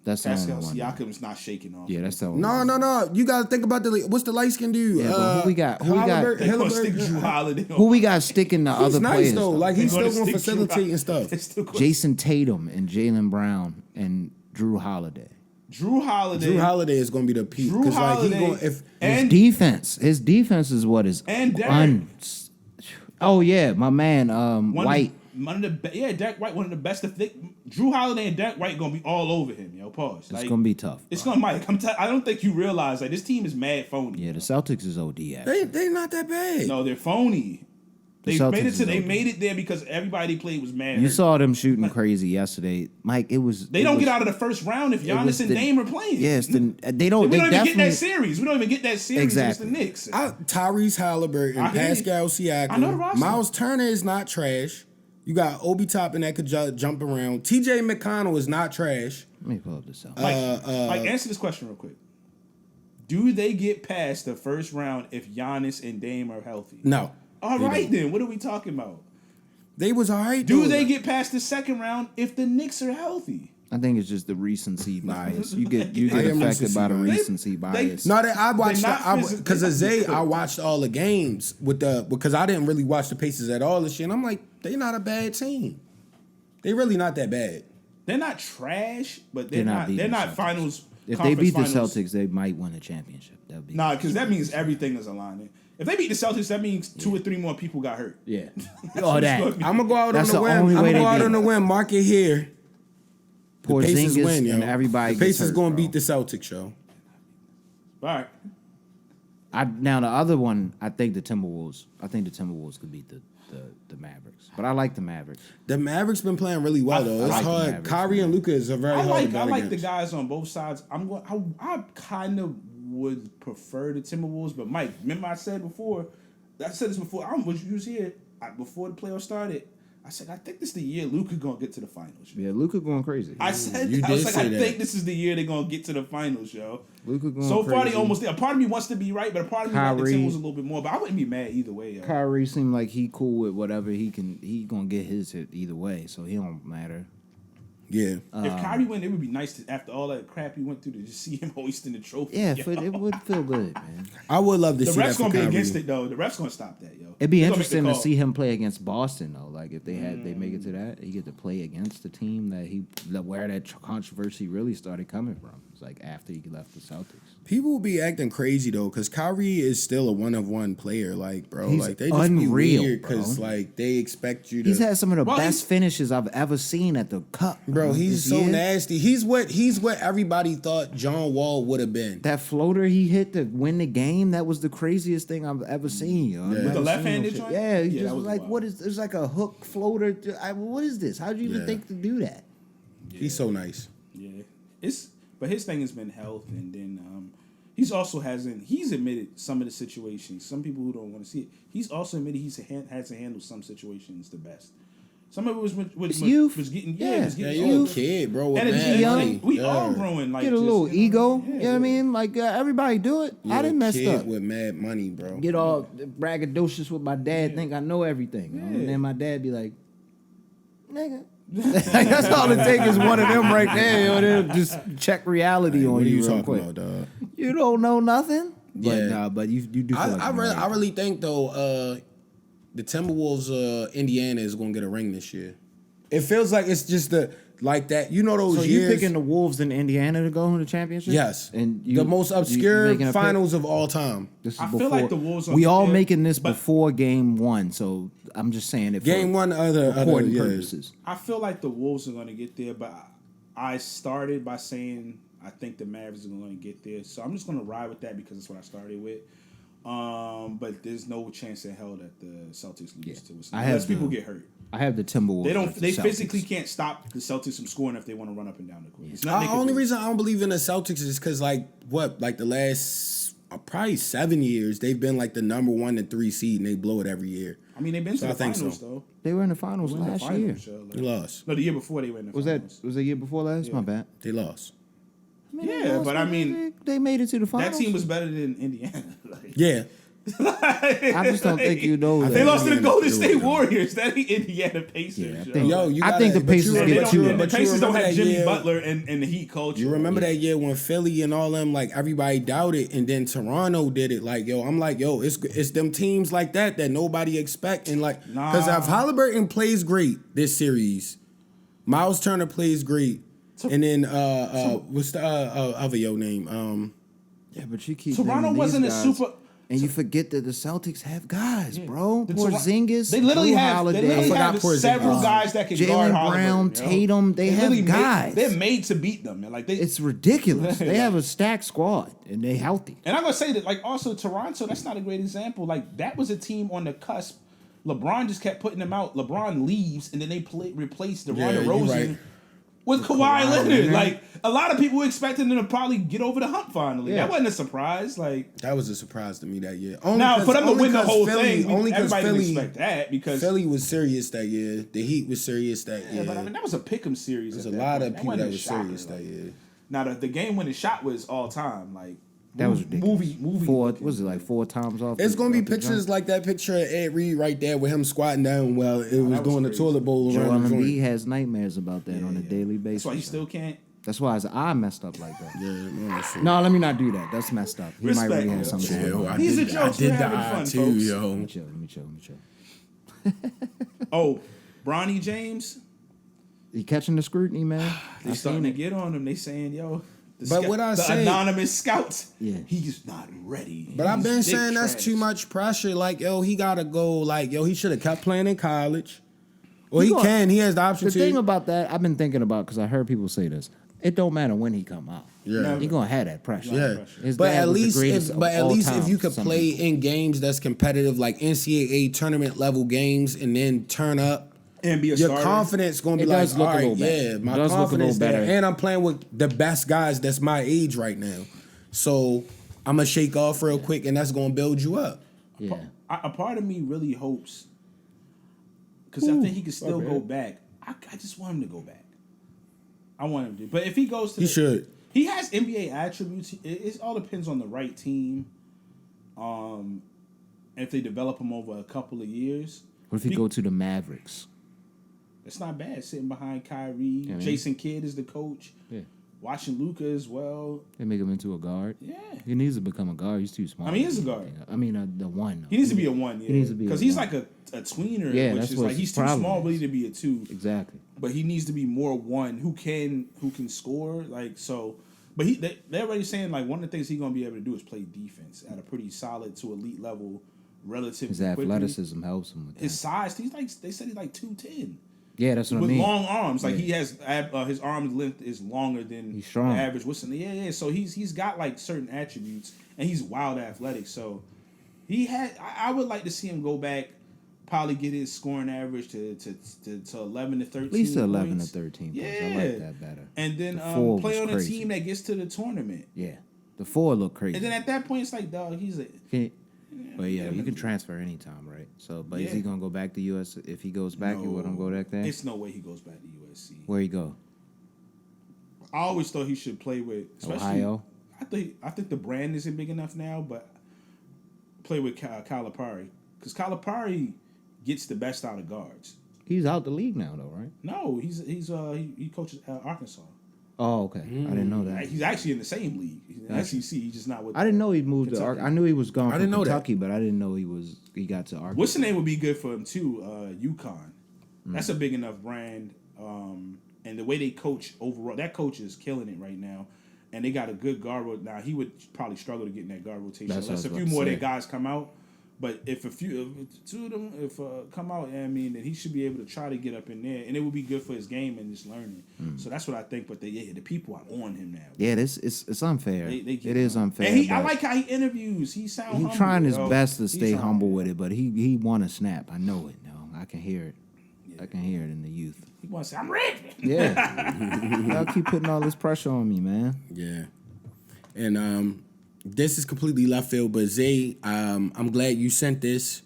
That's the Pascal only one. Siakam's not shaking off. Yeah, that's the only No, one. no. You gotta think about what's the light skin dude? Yeah, but who we got? Who we got? Halliburton- They're gonna stick Halliburton- Drew Holiday. Who we got sticking the He's other nice players? though. though? Like he's They're still gonna gonna stick Drew facilitate Hol- and stuff. They're still gonna- Jason Tatum and Jalen Brown and Drew Holiday. Drew Holiday. Drew Holiday is gonna be the peak Drew because like he Holiday going if His and defense. His defense is what is And Derek. Oh yeah, my man. one White. Derek White, one of the best. Drew Holiday and Derek White gonna be all over him, yo. Pause. It's gonna be tough. It's bro. gonna, Mike. I don't think you realize like this team is mad phony. Yeah, the Celtics is OD. Actually. they not that bad. No, they're phony. The They Celtics made it is to. They okay. made it there because everybody they played was mad. You hurt. saw them shooting crazy yesterday, Mike. It was. They don't get out of the first round if Giannis was and the- Dame are playing. Yes, they don't. we They don't even get definitely. that series. We don't even get that series Exactly. against the Knicks. Tyrese Halliburton, I hear you. Pascal I know the Siakam, roster. Miles Turner is not trash. You got Obi Toppin that could jump around. TJ McConnell is not trash. Let me pull up this out. Mike, answer this question real quick. Do they get past the first round if Giannis and Dame are healthy? No. All they right, don't. then. What are we talking about? They was all right. Do though. they get past the second round if the Knicks are healthy? I think it's just the recency bias. You get I am affected by the recency recency They- bias. No, that I watched not because physically- of Zay. I watched all the games because I didn't really watch the Pacers at all. And shit. And I'm like, they not a bad team. They really not that bad. They're not trash, but they're They're not not. beating They're the not Celtics. finals. If they conference beat the finals. Celtics, they might win a championship. That would be Nah, because that means everything is aligning. If they beat the Celtics, that means 2 or 3 more people got hurt. yeah. what Oh, it's that gonna be. I'm gonna go out That's on the the whim. only I'm way gonna go they out get on the it. whim. Mark it here. The Pacers Porzingis win, yo. and everybody. The gets Pacers hurt, gonna bro. beat the Celtics, yo. All right. Now the other one, I think the Timberwolves. I think the Timberwolves could beat the Mavericks. But I like the Mavericks. The Mavericks been playing really well though. I It's like the hard. Mavericks, Kyrie and Luka is a very I hard like to bet the against. guys on both sides. I kind of would prefer the Timberwolves, but Mike, remember I said before. I said this before. You was here before the playoffs started. I said I think this is the year Luka gonna get to the finals. Yeah, Luka going crazy. I said You I was did like say I that. think this is the year they're gonna get to the finals, yo. Luka going So far, crazy. they almost there. A part of me wants to be right, but a part of me like the Kyrie. Timberwolves a little bit more. But I wouldn't be mad either way, yo. Kyrie seemed like he cool with whatever he can. He gonna get his hit either way, so he don't matter. Yeah. If Kyrie win, it would be nice to, after all that crap he went through, to just see him hoisting the trophy. Yeah, yo. but it would feel good, man. I would love to The see that ref's for gonna be Kyrie. against it though. The ref's gonna stop that, yo. It'd be They're gonna make the interesting to call. see him play against Boston though. Like if they make it to that, he get to play against the team where that controversy really started coming from. So like after he left the Celtics. People will be acting crazy though, because Kyrie is still a one-of-one player. Like, bro, He's like they just be unreal, weird because bro. like they expect you to. He's had some of the Well, best he's- finishes I've ever seen at the Cup. Bro, he's this so year. nasty. He's what everybody thought John Wall would have been. That floater he hit to win the game, that was the craziest thing I've ever seen, yo. I've With never the seen left-handed shit. joint? Yeah, he Yeah, just that was was like, wild. what is, it's like a hook floater. What is this? How'd you even Yeah. think to do that? He's so nice. Yeah, but his thing has been health, and then he's admitted some of the situations. Some people who don't want to see it, he's also admitted has to handle some situations the best. Some of it was youth. was getting Yeah. was Yeah, getting you're a older. kid, bro. With And it's mad young. money. We Yeah. all growing like Get a just, little you know, ego. yeah, You know what I mean? Like, everybody do it. You're I didn't a mess kid up. with mad money, bro. Get all braggadocious with my dad, think I know everything. You know? And then my dad be like, nigga. That's all it takes is one of them right there. Yo, they'll just check reality on What are you you real talking quick. about, dog? You don't know nothing. But Yeah. nah, but you do feel like I you're right. really think though, the Timberwolves, Indiana is gonna get a ring this year. It feels like it's just like that. You know those So you years. picking the Wolves in Indiana to go in the championship? Yes, and you, the most you obscure making a pick? finals of all time. This is I before, feel like the Wolves we are- all yeah, making this but- before game one, so I'm just saying it. Game for one, other recording yeah. purposes. I feel like the Wolves are going to get there, but I started by saying I think the Mavericks are going to get there, so I'm just going to ride with that because that's what I started with. But there's no chance in hell that the Celtics lose to us I have unless people the- get hurt. I have the Timberwolves. They don't. with the They Celtics. physically can't stop the Celtics from scoring if they want to run up and down the court. It's not The only reason I don't believe in the Celtics is because like the last probably 7 years they've been like the number 1 and 3 seed and they blow it every year. I mean, they've been So to I the think finals so. though. They were in the finals They were in the last finals, year. so, like- They lost. No, the year before they were in the Was finals. that the year before last? My bad. They lost. I mean, they Yeah, lost, but I mean, they made it to the finals. that team was better than Indiana. Like, Yeah. I just don't think you know that. They lost to the Indiana Golden do it, State though. Warriors. That ain't Indiana Pacers. Yeah, I yo. think- Yo, you I gotta, think the but you Pacers remember- get They two. don't, and the but you Pacers don't remember have that Jimmy year- Butler and the Heat culture. You remember Like, that year when Philly and all them, like everybody doubted, and then Toronto did it. Like, yo, I'm like, yo, it's them teams like that nobody expect, and like, because Nah. if Halliburton plays great this series, Miles Turner plays great, and then what's the other yo name? Yeah, but you keep Toronto naming these wasn't a guys, super. and you forget that the Celtics have guys, bro. The Tor- Porzingis, They literally Drew have. Holiday, They literally forgot have Porzingis. several guys that can guard Jalen Halliburton, Brown, yo. Tatum. They have literally guys. they're made to beat them. And like they. It's ridiculous. They have a stacked squad, and they healthy. And I'm gonna say that, like, also Toronto. That's not a great example. Like that was a team on the cusp. LeBron just kept putting them out. LeBron leaves, and then they replaced DeMar Yeah, you're DeRozan right. with Kawhi Leonard. Leonard. Like a lot of people expected them to probably get over the hump finally. Yeah. That wasn't a surprise. Like That was a surprise to me that year. Only now 'cause- for them to only win the 'cause whole Philly, thing, only because everybody didn't Philly, expect that because Philly was serious that year. The Heat was serious that yeah, year. but I mean that was a pick'em series. There's at a that lot point. of people wasn't that a was shocker, serious that like. year. Now the game winning shot was all time. Like That was ridiculous. movie. Four, looking. was it like 4 times off? It's the- gonna be off the pictures jump? like that picture of Ed Reed right there with him squatting down while it was was doing the crazy. toilet bowl Joel around the Embiid joint. has nightmares about that on a daily basis. That's why he still can't. That's why his eye messed up like that. Yeah, man, shit. No, let me not do that. That's messed up. He might Respect, really yo. have something going Chill, on. I These did, are jokes. I did We're the having eye fun, too, folks. Let yo. me chill. Let me chill. Oh, Bronny James. He catching the scrutiny, man. They starting to get on him. They saying, "Yo, the, But what I the say- anonymous scouts, Yeah. he's not ready." But I've He's been big saying that's trash. too much pressure. Like, yo, he gotta go. Like, yo, he should have kept playing in college. Well, he gonna- can. He has the option The to. thing about that, I've been thinking about because I heard people say this. It don't matter when he come out. Yeah. He gonna have that pressure. Yeah, His but dad at was the least, greatest if, of but at all least time if you for could some play people. in games that's competitive, like NCAA tournament level games, and then turn up, and be a your starter. confidence gonna be It like, does look all a right, little better. yeah, my It does look a confidence little there, better. and I'm playing with the best guys that's my age right now. So I'm gonna shake off real quick, and that's gonna build you up. Yeah. A part of me really hopes because I think he could still my go bad. back. I just want him to go back. I want him to, but if he goes to, He should. He has NBA attributes. It all depends on the right team. If they develop him over a couple of years, What if he go to the Mavericks? it's not bad sitting behind Kyrie. I mean- Jason Kidd is the coach. Yeah. Watching Luka as well. They make him into a guard. Yeah. He needs to become a guard. He's too small. I mean, he is a guard. I mean, the one. He needs to be a one. Yeah. He needs to be a because he's one. like a tweener, Yeah, which that's is what like his he's too problem small, is. really, to be a two. Exactly. But he needs to be more one who can score. Like so, But they're already saying like one of the things he's gonna be able to do is play defense at a pretty solid to elite level, relatively. His quickly. athleticism helps him with that. His size, they said he's like 210 Yeah, that's what I with mean. long arms. Like Yeah. he has his arm length is longer than He's strong. the average Wilson. Yeah. So he's got like certain attributes, and he's wild athletic. So I would like to see him go back. Probably get his scoring average to 11 to 13. At least 11 points. to 13 points. Yeah. I like that better. And then The 4 play was on crazy. a team that gets to the tournament. Yeah. The 4 looked crazy. And then at that point, it's like, dog, he's a. But yeah, you can transfer anytime, right? So, but is Yeah. he gonna go back to US? If he goes back, you want him to go back there? It's no way he goes back to USC. Where he go? I always thought he should play with especially, Ohio? I think the brand isn't big enough now, but play with Calipari because Calipari gets the best out of guards. He's out the league now, though, right? No, he coaches Arkansas. Oh, okay. I didn't know that. He's actually in the same league, he's in the Gotcha. SEC. He's just not with. I didn't know he moved to Kentucky. I knew he was gone from didn't know that. Kentucky, but I didn't know he got to Arkansas. What's the name would be good for him too? UConn. That's a big enough brand, and the way they coach overall, that coach is killing it right now. And they got a good guard. Now he would probably struggle to get in that guard rotation That's what I unless was a about few to more of say. their guys come out. But if two of them come out, I mean, then he should be able to try to get up in there, and it would be good for his game and just learning. So that's what I think. But the people are on him now. Yeah, it's unfair. They It is unfair. And I but like how he interviews. He sounds. He's humble, trying his yo. best to He's stay trying. humble with it, but he want to snap. I know it. No, I can hear it. I can hear it in the youth. He wants to say, "I'm ready." Yeah, y'all keep putting all this pressure on me, man. Yeah. And this is completely left field, but Zay, I'm glad you sent this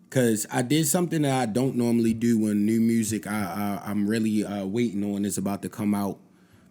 because I did something that I don't normally do when new music I'm really waiting on is about to come out.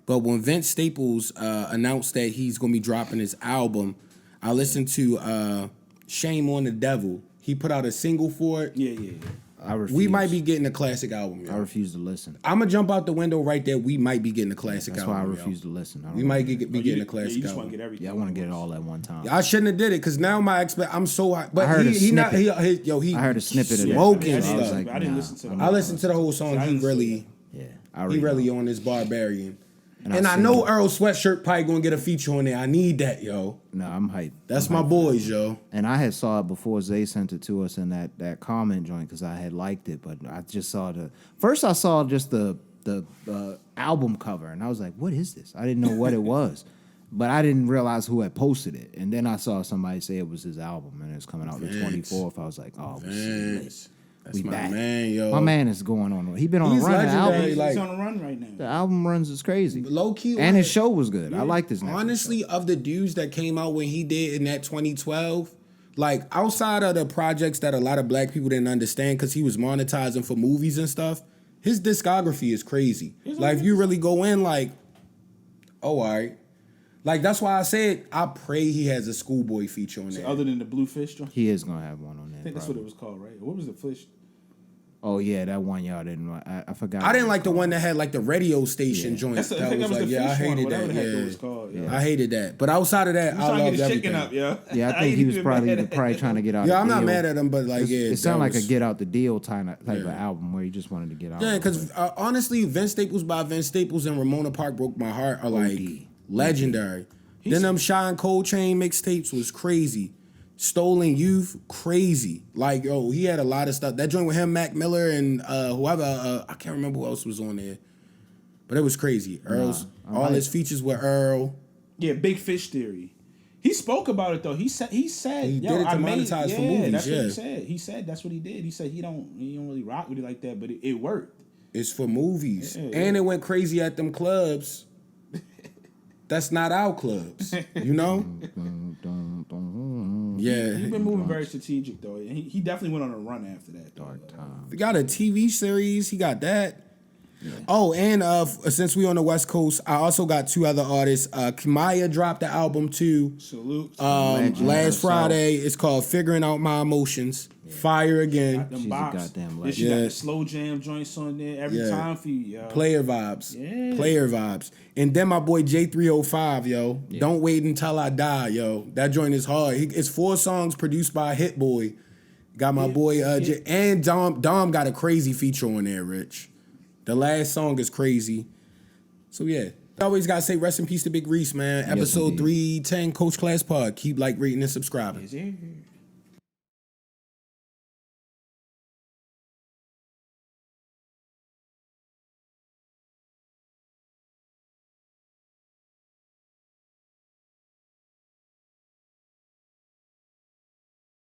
But when Vince Staples announced that he's going to be dropping his album, I listened to Shame on the Devil. He put out a single for it. Yeah. I refuse. We might be getting a classic album, I yo. refuse to listen. I'm going to jump out the window right there. We might be getting a classic That's album. why I yo. refuse to listen. I We don't might know. be getting a classic You just want album. to get everything. Yeah, I want to get it all at one time. I shouldn't have did it because now I'm so hot. But I heard a he not snippet. he I heard a snippet of that. smoking I stuff. was like, I didn't nah, listen to I'm the I listened to the whole song. I He didn't really Yeah, he really know. on this barbarian. And And I I seen know it. Earl Sweatshirt probably gonna get a feature on there. I need that, yo. No, I'm hyped. That's I'm my hyped. boys, yo. And I had saw it before Zay sent it to us in that comment joint because I had liked it, but I just saw I saw just the album cover and I was like, what is this? I didn't know what it was, but I didn't realize who had posted it. And then I saw somebody say it was his album and it was coming out the Vince. 24th. I was like, oh, Vince. That's we my back. man, yo. My man is going on. He been on He's a run. The legendary, album, He's like- on a run right now. the album runs is crazy. Low key, And his like- show was good. I liked his Netflix Honestly, show. of the dudes that came out when he did in that 2012, like outside of the projects that a lot of black people didn't understand because he was monetizing for movies and stuff, his discography is crazy. Like if you really go in, like, oh, all right. Like that's why I said I pray he has a Schoolboy feature on there. Other than the Blue Fish joint, He is gonna have one on there. I think that's what it was called, right? What was the fish? Oh yeah, that one y'all didn't. I forgot. I didn't like the one that had like the radio station joint. That's That I think was that was like, the yeah, I fish one, hated whatever that. the heck it Yeah. was called. Yeah. I hated that. But outside of that, He was I trying to loved get his everything. chicken up, yo. Yeah, I think he ain't was even probably mad at probably that. trying to get out. Yeah, of I'm the not deal. mad at him, but like, yeah, It that sounded like a was- get out the deal type of album where he just wanted to get out. Yeah, real because quick. honestly, Vince Staples by Vince Staples and Ramona Park Broke My Heart are like OD. legendary. Then them Sean Coltrane mixtapes was crazy. Stolen Youth, crazy. Like, yo, he had a lot of stuff. That joint with him, Mac Miller, and whoever, I can't remember who else was on there. But it was crazy. Earl's, all his features with Earl. Yeah, Big Fish Theory. He spoke about it though. He said, He yo, did it to I made, monetize yeah, for movies, That's what yeah. he said. He said that's what he did. He said he don't really rock with it like that, but it worked. It's for movies. Yeah, And it went crazy at them clubs. That's not our clubs. You know? Yeah. He's been moving very strategic though. And he definitely went on a run after that. Dark time. He got a TV series. He got that. Oh, and since we on the West Coast, I also got two other artists. Kimaya dropped the album too. Salute. Legend Last herself. Friday. It's called Figuring Out My Emotions. Fire again. Them She's a bops. goddamn Then she legend. got Yeah. the slow jam joints on there every Yeah. time for you, yo. Player vibes. Yeah. Player vibes. And then my boy J305, yo. Don't Wait Until I Die, yo. That joint is hard. It's 4 songs produced by Hit Boy. Got my boy and Dom got a crazy feature on there, Rich. The last song is crazy. So yeah, I always gotta say rest in peace to Big Reese, man. Yes, Episode indeed. 310, Coach Class Pod. Keep like, rating, and subscribing. Is it?